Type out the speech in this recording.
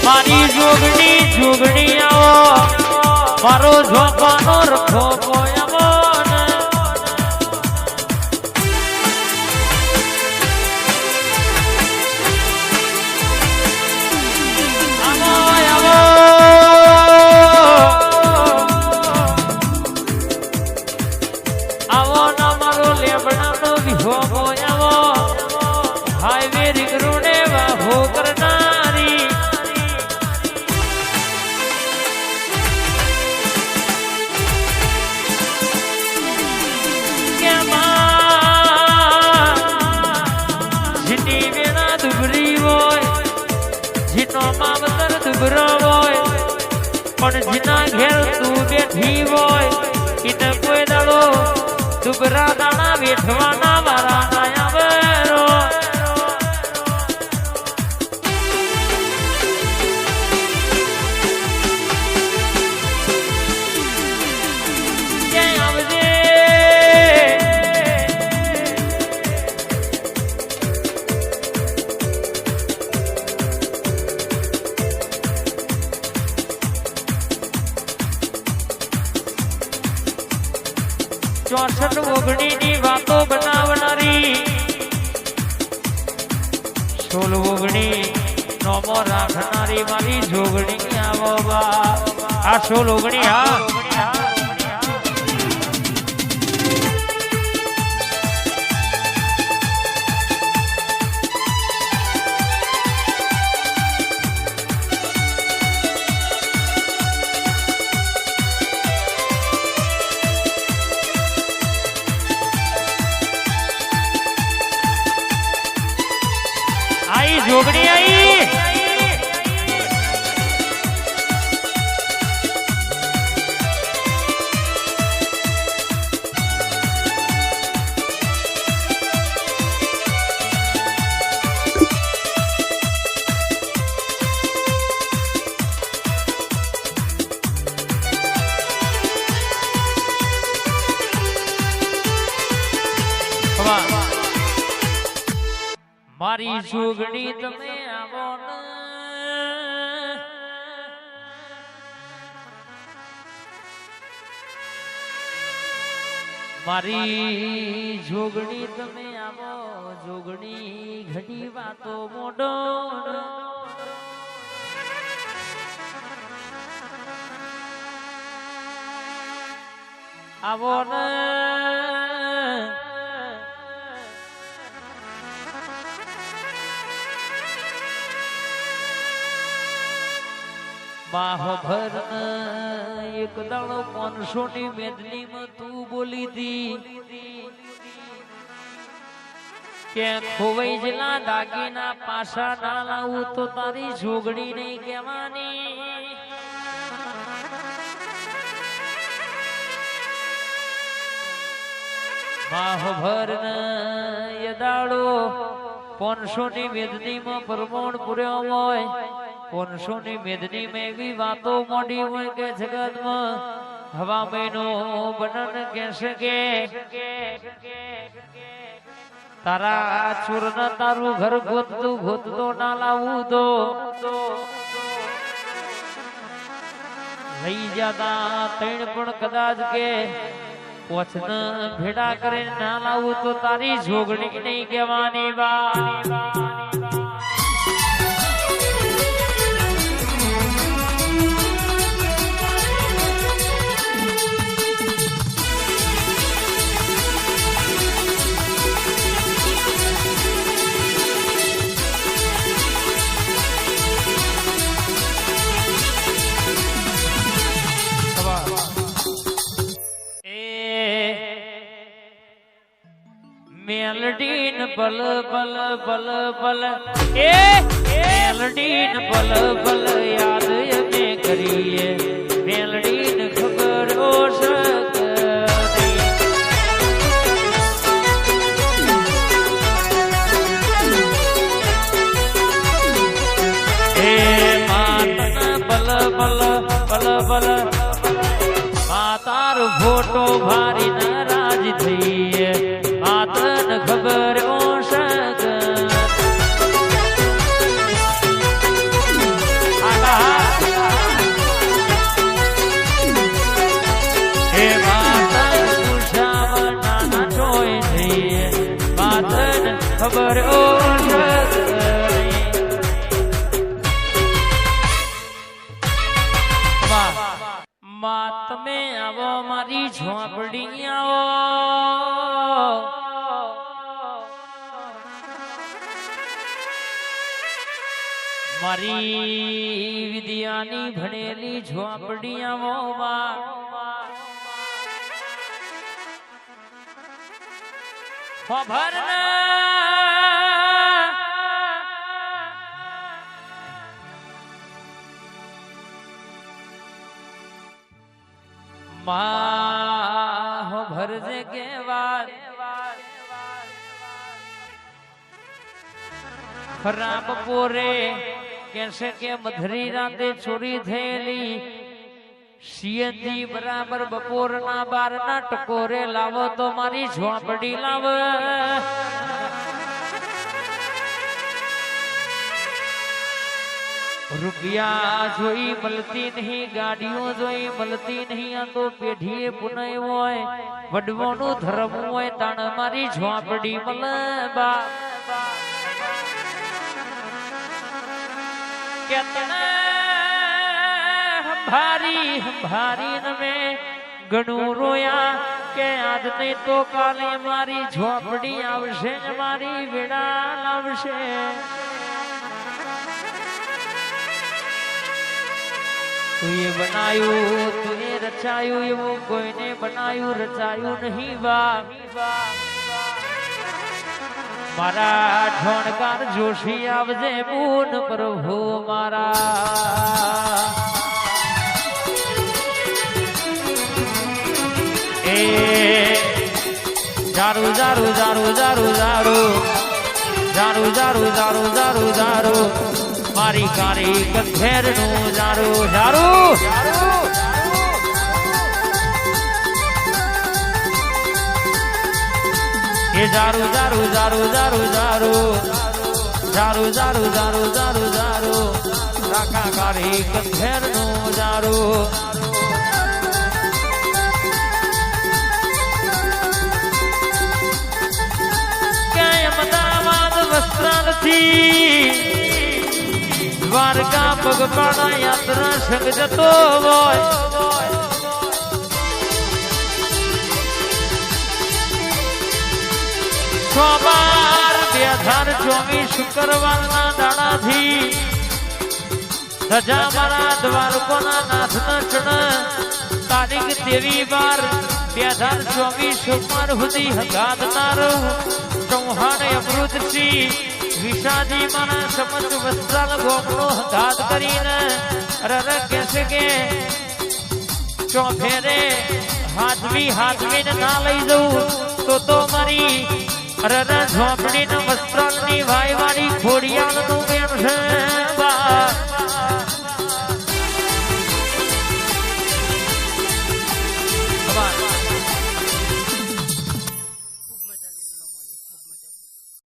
મારી જોગણી જોગણી આવો મારો ઝોપાનો રખો બોયાવો આવો ના મારો લેબડાનો વિહો બોયાવો હાઈવે રીગરુને વાહો કરનારી પણ જીના ઘેર તું બેઠી હોય એને કોઈ દાડો દુબરા દાણા વેઠવાના વારા ના આવેરો ક્યાંય આવજે ચોસઠ ઓગણી ની વાતો બનાવનારી 16 ઓગણી નોમો રાખનારી મારી જોગણી આવો બા આ 16 ઓગણી હા आई जोगणी आई મારી જોગણી તમે આવો ને મારી જોગણી તમે આવો જોગણી ઘણી વાતો મોડો આવો ને બાહભર એક દાડો 500 ની મેદની માં તું બોલી દી કે ખોવાઈ જલા દાગીના પાછા ના લાવું તો તારી જોગણી નહીં કહેવાની બાહભર એ દાડો 500 ની મેદની માં પ્રમાણ પૂર્યો હોય 500 ની મેદની में એવી વાતો મોડી હોય કે જગતમાં હવા મહિનો બનન કહેશે કે તારા ચોરન તારું ઘર ગોતતો ના લાવું તો લઈ જતા તૈણ પણ કદાચ કે પોછન ભેડા કરીને ના લાવું તો તારી જોગણી નહીં કહેવાની બા મેલડીન પલ પલ પલ પલ મેલડીન પલ પલ યાદ અમે કરીએ મેલડીન ખબર હે મા ફોટો ભારી નારાજ થઈએ આતન ખબર ઓશક હે માતન કુશાવ નાના જોઈ થઈએ માતન ખબર ઓશક માં તમે આવો મારી ઝોપડી આવો મારી વિદ્યાની ભણેલી ઝોપડી આવો માં ખબર માહો ભરજે કે વાત ખરાબ પોરે કેસે કે મધરી રાતે ચોરી થયેલી સીએનજી બરાબર બપોરના 12 ના ટકોરે લાવો તો મારી ઝોપડી લાવ રૂપિયા જોઈ મળતી નહીં ગાડીઓ જોઈ મળતી નહીં આ તો પેઢીએ પુનઃ હોય વડવાનું ધર્મ હોય તાણ મારી ઝોપડી મળે બા કે તને ભારી નમે ઘણું રોયા કે આજ નહીં તો કાલે મારી ઝોપડી આવશે મારી વેડા લાવશે તુએ બનાયું તુએ રચાયું એવું કોઈને બનાયું રચાયું નહીં બા મારા ઠોણકાર જોશી આવજે પૂન પ્રભુ મારા એ જારું જારું જારું જારું જારું જારું જારું જારું જારું જારું મારી કારી કથેર નું જારું જારું એ જારું જારું જારું જારું જારું જારું જારું જારું જારું જારું રાખા કારી કથેર નું જારું ક્યાંય અમદાવાદ વસ્ત્રાલથી દ્વારકા પગપાળા યાત્રા સંગ જતો હોય સોમવાર 2024 શુક્રવારના દાડાથી ધજા મારા દ્વારકોના નાથના ચણ તારીખ 23/12/2024 સોમવાર સુધી હગાદનાર ચૌહાણ અમૃતસિંહ વિશાજી મારા સમજ વસ્ત્રાલ ગોમનો હગાદ કરીને રર કેસે કે ચોફેરે હાથવીને ના લઈ જવું તો મારી રર ઝોપડીને વસ્ત્રાલની